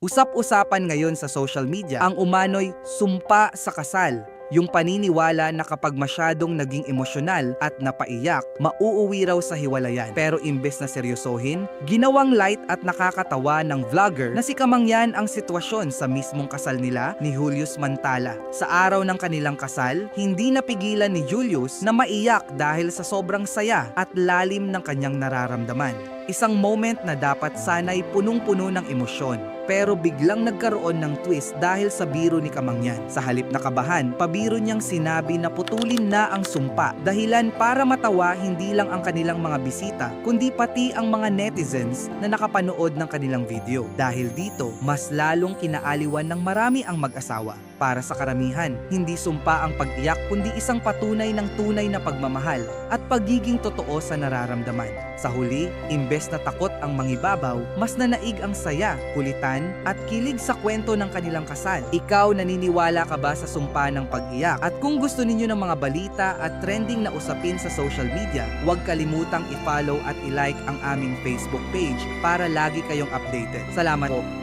Usap-usapan ngayon sa social media ang umano'y sumpa sa kasal. Yung paniniwala na kapag masyadong naging emosyonal at napaiyak, mauuwi raw sa hiwalayan. Pero imbes na seryosohin, ginawang light at nakakatawa ng vlogger na si Kamangyan ang sitwasyon sa mismong kasal nila ni Julius Mantala. Sa araw ng kanilang kasal, hindi napigilan ni Julius na maiyak dahil sa sobrang saya at lalim ng kanyang nararamdaman. Isang moment na dapat sana'y punong-puno ng emosyon. Pero biglang nagkaroon ng twist dahil sa biro ni Kamangyan. Sa halip na kabahan, pabiro niyang sinabi na putulin na ang sumpa. Dahilan para matawa hindi lang ang kanilang mga bisita, kundi pati ang mga netizens na nakapanood ng kanilang video. Dahil dito, mas lalong kinaaliwan ng marami ang mag-asawa. Para sa karamihan, hindi sumpa ang pag-iyak kundi isang patunay ng tunay na pagmamahal at pagiging totoo sa nararamdaman. Sa huli, imbes na takot ang mangibabaw, mas nanaig ang saya, kulitan, at kilig sa kwento ng kanilang kasal. Ikaw, naniniwala ka ba sa sumpa ng pag-iyak? At kung gusto ninyo ng mga balita at trending na usapin sa social media, huwag kalimutang i-follow at i-like ang aming Facebook page para lagi kayong updated. Salamat po!